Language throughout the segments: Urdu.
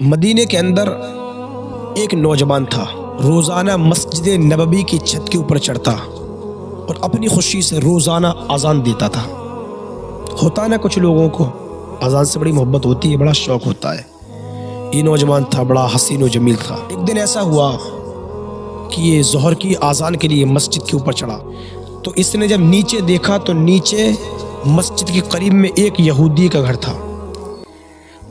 مدینے کے اندر ایک نوجوان تھا، روزانہ مسجد نبوی کی چھت کے اوپر چڑھتا اور اپنی خوشی سے روزانہ اذان دیتا تھا۔ ہوتا نا کچھ لوگوں کو اذان سے بڑی محبت ہوتی ہے، بڑا شوق ہوتا ہے۔ یہ نوجوان تھا، بڑا حسین و جمیل تھا۔ ایک دن ایسا ہوا کہ یہ ظہر کی اذان کے لیے مسجد کے اوپر چڑھا، تو اس نے جب نیچے دیکھا تو نیچے مسجد کے قریب میں ایک یہودی کا گھر تھا۔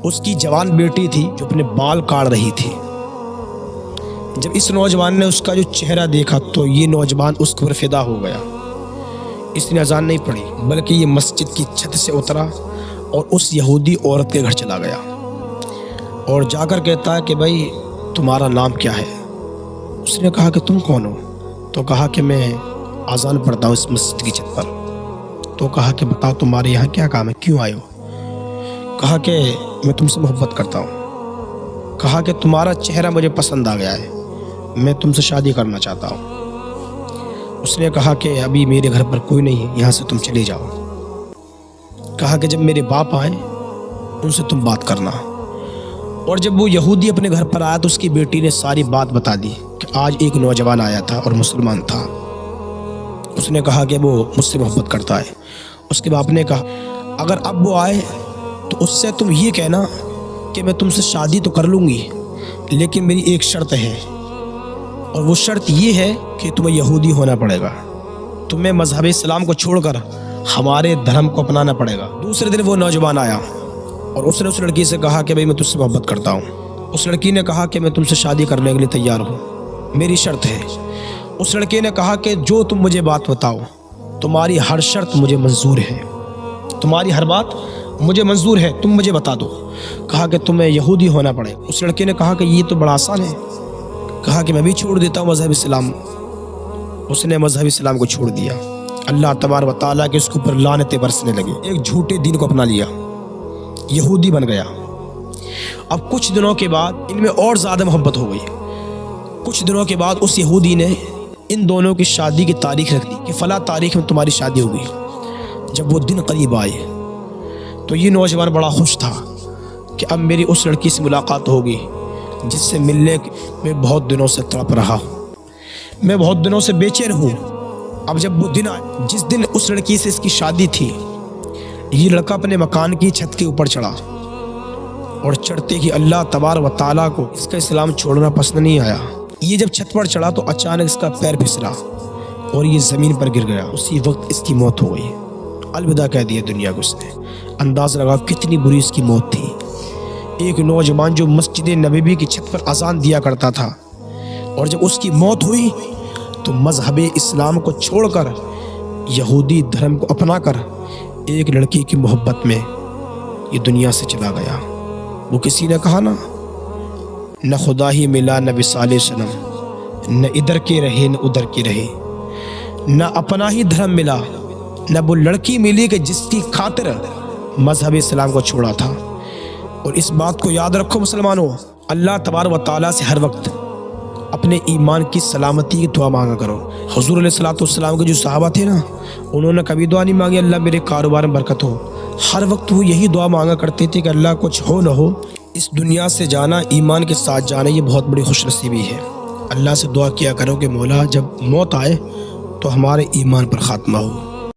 اس کی جوان بیٹی تھی جو اپنے بال کاٹ رہی تھی۔ جب اس نوجوان نے اس کا جو چہرہ دیکھا تو یہ نوجوان اس پر فدا ہو گیا۔ اس نے اذان نہیں پڑھی بلکہ یہ مسجد کی چھت سے اترا اور اس یہودی عورت کے گھر چلا گیا اور جا کر کہتا ہے کہ بھائی تمہارا نام کیا ہے؟ اس نے کہا کہ تم کون ہو؟ تو کہا کہ میں اذان پڑھتا ہوں اس مسجد کی چھت پر۔ تو کہا کہ بتاؤ تمہارے یہاں کیا کام ہے، کیوں آئے ہو؟ کہا کہ میں تم سے محبت کرتا ہوں۔ کہا کہ تمہارا چہرہ مجھے پسند آ گیا ہے، میں تم سے شادی کرنا چاہتا ہوں۔ اس نے کہا کہ ابھی میرے گھر پر کوئی نہیں ہے، یہاں سے تم چلے جاؤ۔ کہا کہ جب میرے باپ آئیں ان سے تم بات کرنا۔ اور جب وہ یہودی اپنے گھر پر آیا تو اس کی بیٹی نے ساری بات بتا دی کہ آج ایک نوجوان آیا تھا اور مسلمان تھا۔ اس نے کہا کہ وہ مجھ سے محبت کرتا ہے۔ اس کے باپ نے کہا اگر اب وہ آئے تو اس سے تم یہ کہنا کہ میں تم سے شادی تو کر لوں گی لیکن میری ایک شرط ہے، اور وہ شرط یہ ہے کہ تمہیں یہودی ہونا پڑے گا، تمہیں مذہب اسلام کو چھوڑ کر ہمارے دھرم کو اپنانا پڑے گا۔ دوسرے دن وہ نوجوان آیا اور اس نے اس لڑکی سے کہا کہ بھئی میں تجھ سے محبت کرتا ہوں۔ اس لڑکی نے کہا کہ میں تم سے شادی کرنے کے لیے تیار ہوں، میری شرط ہے۔ اس لڑکے نے کہا کہ جو تم مجھے بات بتاؤ، تمہاری ہر شرط مجھے منظور ہے، تمہاری ہر بات مجھے منظور ہے، تم مجھے بتا دو۔ کہا کہ تمہیں یہودی ہونا پڑے گا۔ اس لڑکے نے کہا کہ یہ تو بڑا آسان ہے۔ کہا کہ میں بھی چھوڑ دیتا ہوں مذہب اسلام۔ اس نے مذہب اسلام کو چھوڑ دیا۔ اللہ تبارک و تعالیٰ کے اس کے اوپر لعنتیں برسنے لگے، ایک جھوٹے دین کو اپنا لیا، یہودی بن گیا۔ اب کچھ دنوں کے بعد ان میں اور زیادہ محبت ہو گئی۔ کچھ دنوں کے بعد اس یہودی نے ان دونوں کی شادی کی تاریخ رکھ دی کہ فلاں تاریخ میں تمہاری شادی ہوگی۔ جب وہ دن قریب آئے تو یہ نوجوان بڑا خوش تھا کہ اب میری اس لڑکی سے ملاقات ہوگی جس سے ملنے میں بہت دنوں سے تڑپ رہا ہوں، میں بہت دنوں سے بے چین ہوں۔ اب جب وہ دن آئے جس دن اس لڑکی سے اس کی شادی تھی، یہ لڑکا اپنے مکان کی چھت کے اوپر چڑھا اور چڑھتے ہی اللہ تبارک و تعالیٰ کو اس کا اسلام چھوڑنا پسند نہیں آیا۔ یہ جب چھت پر چڑھا تو اچانک اس کا پیر پھسلا اور یہ زمین پر گر گیا۔ اسی وقت اس کی موت ہو گئی، الوداع کہہ دیا دنیا کو اس نے۔ انداز لگا کتنی بری اس کی موت تھی۔ ایک نوجوان جو مسجد نبوی کی چھت پر اذان دیا کرتا تھا، اور جب اس کی موت ہوئی تو مذہب اسلام کو چھوڑ کر یہودی دھرم کو اپنا کر ایک لڑکی کی محبت میں یہ دنیا سے چلا گیا۔ وہ کسی نے کہا نا، نہ خدا ہی ملا نہ وصال صنم، نہ ادھر کے رہے نہ ادھر کے رہے، نہ اپنا ہی دھرم ملا، نہ وہ لڑکی ملی کہ جس کی خاطر مذہب اسلام کو چھوڑا تھا۔ اور اس بات کو یاد رکھو مسلمانوں، اللہ تبارک و تعالیٰ سے ہر وقت اپنے ایمان کی سلامتی کی دعا مانگا کرو۔ حضور علیہ الصلوۃ والسلام کے جو صحابہ تھے نا، انہوں نے کبھی دعا نہیں مانگی اللہ میرے کاروبار میں برکت ہو، ہر وقت وہ یہی دعا مانگا کرتے تھے کہ اللہ کچھ ہو نہ ہو، اس دنیا سے جانا ایمان کے ساتھ جانا یہ بہت بڑی خوش نصیبی ہے۔ اللہ سے دعا کیا کرو کہ مولا جب موت آئے تو ہمارے ایمان پر خاتمہ ہو۔